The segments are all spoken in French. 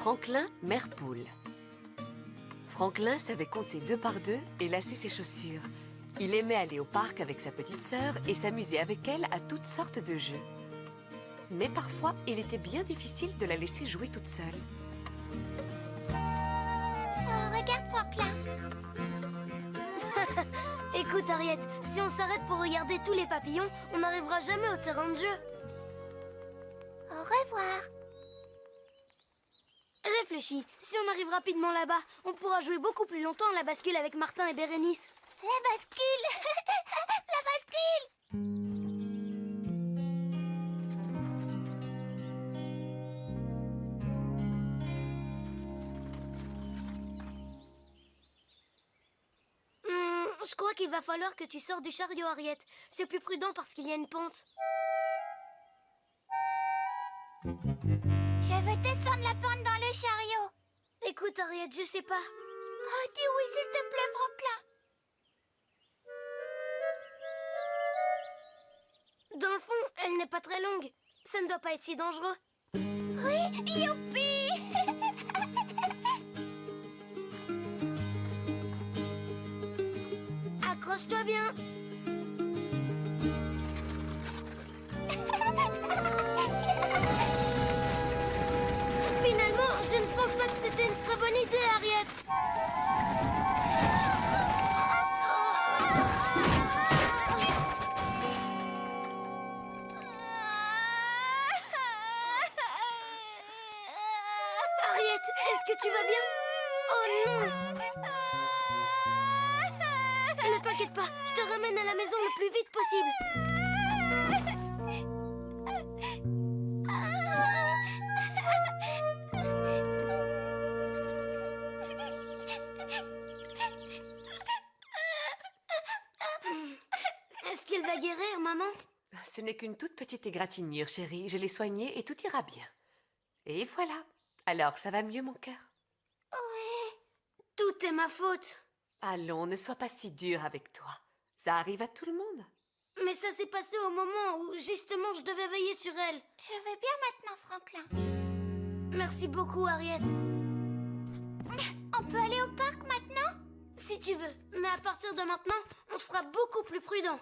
Franklin, mère poule. Franklin savait compter 2 par 2 et lasser ses chaussures. Il aimait aller au parc avec sa petite sœur et s'amuser avec elle à toutes sortes de jeux. Mais parfois, il était bien difficile de la laisser jouer toute seule. Oh, regarde Franklin. Écoute, Harriet, si on s'arrête pour regarder tous les papillons, on n'arrivera jamais au terrain de jeu. Au revoir. Réfléchis, si on arrive rapidement là-bas, on pourra jouer beaucoup plus longtemps à la bascule avec Martin et Bérénice. La bascule. La bascule. Je crois qu'il va falloir que tu sors du chariot, Harriet. C'est plus prudent parce qu'il y a une pente. Je veux descendre la pente dans le chariot. Écoute, Harriet, je sais pas. Oh, dis oui, s'il te plaît, Franklin. Dans le fond, elle n'est pas très longue. Ça ne doit pas être si dangereux. Oui, youpi. Accroche-toi bien. Finalement, je ne pense pas que c'était une très bonne idée, Harriet. Harriet, est-ce que tu vas bien? Oh non! Ne t'inquiète pas, je te ramène à la maison le plus vite possible. Est-ce qu'il va guérir, maman? Ce n'est qu'une toute petite égratignure, chérie. Je l'ai soignée et tout ira bien. Et voilà. Alors, ça va mieux, mon cœur? Tout est ma faute. Allons, ne sois pas si dur avec toi. Ça arrive à tout le monde. Mais ça s'est passé au moment où, justement, je devais veiller sur elle. Je vais bien maintenant, Franklin. Merci beaucoup, Harriet. On peut aller au parc maintenant? Si tu veux. Mais à partir de maintenant, on sera beaucoup plus prudent.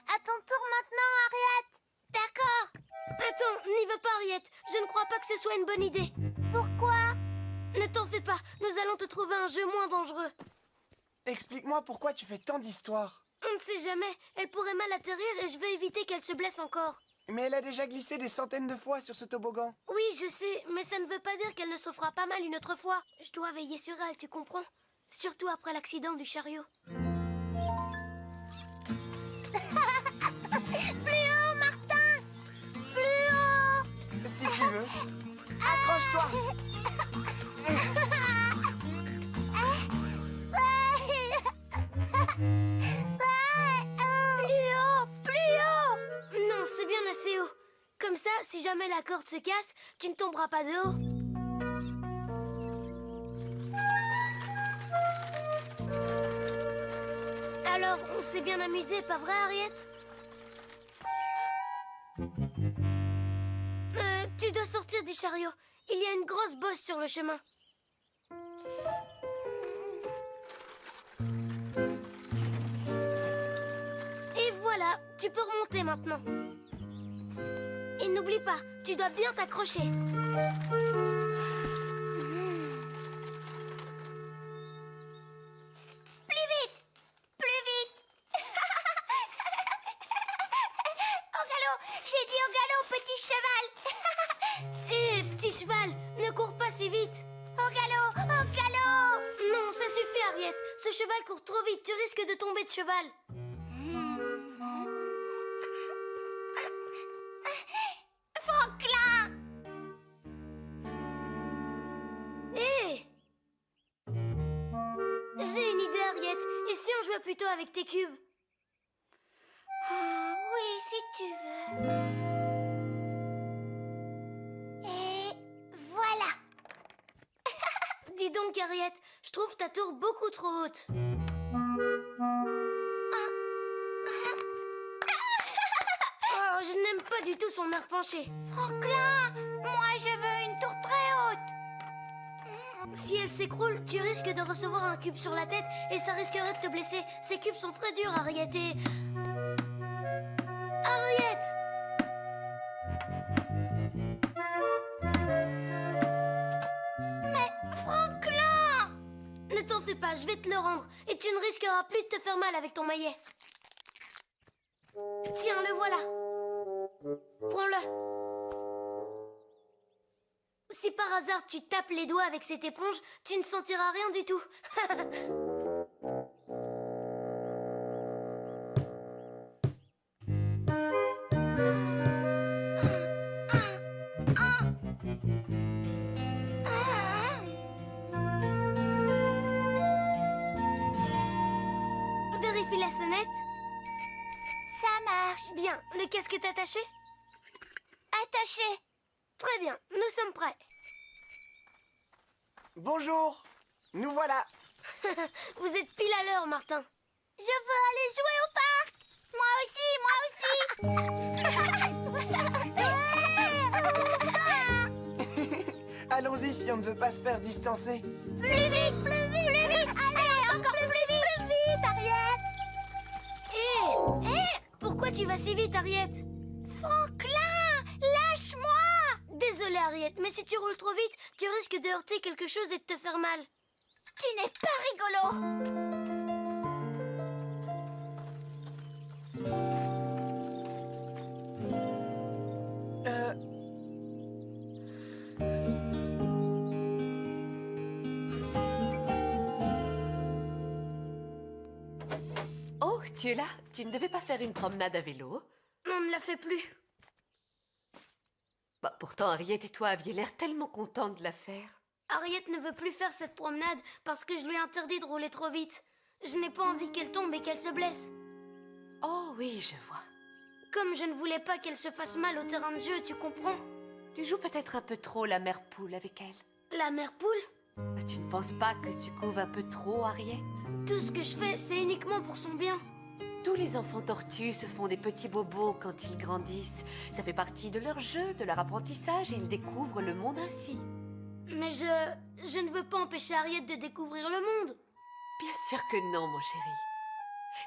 À ton tour maintenant, Harriet. D'accord. Attends, n'y va pas, Harriet. Je ne crois pas que ce soit une bonne idée. Pourquoi? Ne t'en fais pas, nous allons te trouver un jeu moins dangereux. Explique-moi pourquoi tu fais tant d'histoires. On ne sait jamais, elle pourrait mal atterrir et je veux éviter qu'elle se blesse encore. Mais elle a déjà glissé des centaines de fois sur ce toboggan. Oui, je sais, mais ça ne veut pas dire qu'elle ne se fera pas mal une autre fois. Je dois veiller sur elle, tu comprends? Surtout après l'accident du chariot. Plus haut, Martin. Plus haut. Si tu veux. Accroche-toi. Plus haut. Non, c'est bien assez haut. Comme ça, si jamais la corde se casse, tu ne tomberas pas de haut. Alors, on s'est bien amusé, pas vrai, Harriet? Tu dois sortir du chariot. Il y a une grosse bosse sur le chemin. Et voilà, tu peux remonter maintenant. Et n'oublie pas, tu dois bien t'accrocher. Plus vite. Plus vite. Au galop. J'ai dit au galop, petit cheval. Hé, petit cheval, ne cours pas si vite. Au galop. Au galop. Non, ça suffit, Harriet. Ce cheval court trop vite, tu risques de tomber de cheval. Franklin. Hé! J'ai une idée, Harriet. Et si on jouait plutôt avec tes cubes? Oui, si tu veux. Et voilà. Dis donc, Harriet, je trouve ta tour beaucoup trop haute. Oh, je n'aime pas du tout son air penché. Franklin, moi je veux une tour très haute. Si elle s'écroule, tu risques de recevoir un cube sur la tête et ça risquerait de te blesser. Ces cubes sont très durs, Harriet, et... Harriet! Mais Franklin! Ne t'en fais pas, je vais te le rendre. Et tu ne risqueras plus de te faire mal avec ton maillet. Tiens, le voilà. Prends-le. Si par hasard tu tapes les doigts avec cette éponge, tu ne sentiras rien du tout. Vérifie la sonnette. Ça marche. Bien, le casque est attaché? Attaché. Très bien, nous sommes prêts. Bonjour. Nous voilà. Vous êtes pile à l'heure, Martin. Je veux aller jouer au parc. Moi aussi. Allons-y si on ne veut pas se faire distancer. Plus vite, plus vite, plus vite. Allez, encore plus vite, Harriet. Hé! Pourquoi tu vas si vite, Harriet? Franklin, lâche-moi. Désolée, Harriet, mais si tu roules trop vite, tu risques de heurter quelque chose et de te faire mal. Tu n'es pas rigolo. Oh, tu es là? Tu ne devais pas faire une promenade à vélo? On ne la fait plus. Bah, pourtant, Harriet et toi aviez l'air tellement contents de la faire. Harriet ne veut plus faire cette promenade parce que je lui ai interdit de rouler trop vite. Je n'ai pas envie qu'elle tombe et qu'elle se blesse. Oh oui, je vois. Comme je ne voulais pas qu'elle se fasse mal au terrain de jeu, tu comprends? Tu joues peut-être un peu trop la mère poule avec elle. La mère poule? Tu ne penses pas que tu couves un peu trop, Harriet? Tout ce que je fais, c'est uniquement pour son bien. Tous les enfants tortues se font des petits bobos quand ils grandissent. Ça fait partie de leur jeu, de leur apprentissage, et ils découvrent le monde ainsi. Mais je ne veux pas empêcher Harriet de découvrir le monde. Bien sûr que non, mon chéri.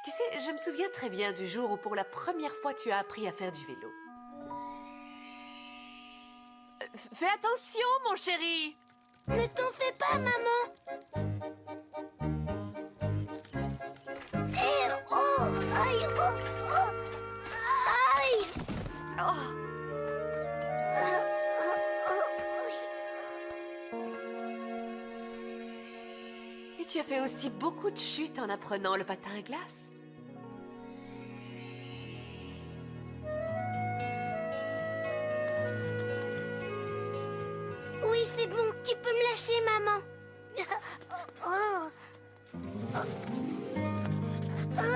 Tu sais, je me souviens très bien du jour où pour la première fois tu as appris à faire du vélo. Fais attention, mon chéri! Ne t'en fais pas, maman. Eh, oh, aïe, oh, oh, aïe. Oh, et tu as fait aussi beaucoup de chutes en apprenant le patin à glace. Oui, c'est bon, tu peux me lâcher, maman.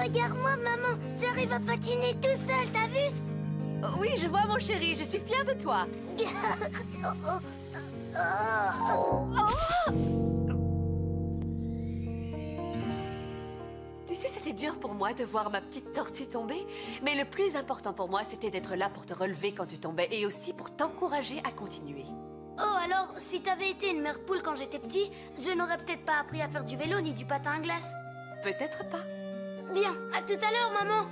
Regarde-moi, maman, j'arrive à patiner tout seul, t'as vu? Oh, oui, je vois, mon chéri, je suis fière de toi. Tu sais, c'était dur pour moi de voir ma petite tortue tomber, mais le plus important pour moi, c'était d'être là pour te relever quand tu tombais et aussi pour t'encourager à continuer. Oh, alors, si t'avais été une mère poule quand j'étais petit, je n'aurais peut-être pas appris à faire du vélo ni du patin à glace. Peut-être pas. Bien, à tout à l'heure, maman.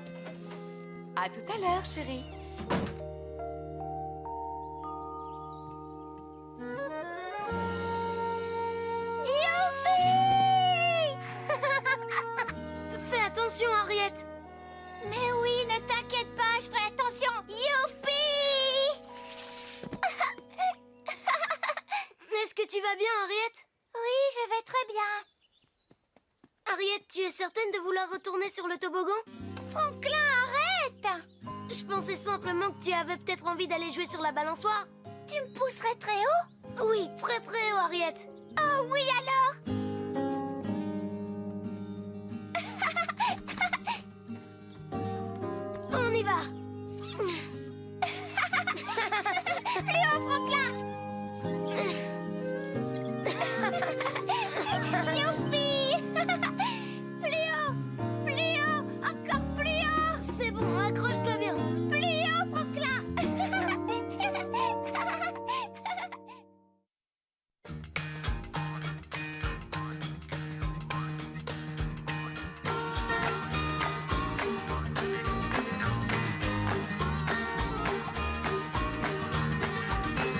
À tout à l'heure, chérie. Fais attention, Harriet. Mais oui, ne t'inquiète pas, je ferai attention. Youpi! Est-ce que tu vas bien, Harriet? Oui, je vais très bien. Harriet, tu es certaine de vouloir retourner sur le toboggan? Franklin, arrête! Je pensais simplement que tu avais peut-être envie d'aller jouer sur la balançoire. Tu me pousserais très haut? Oui, très très haut, Harriet. Oh oui, alors? On y va.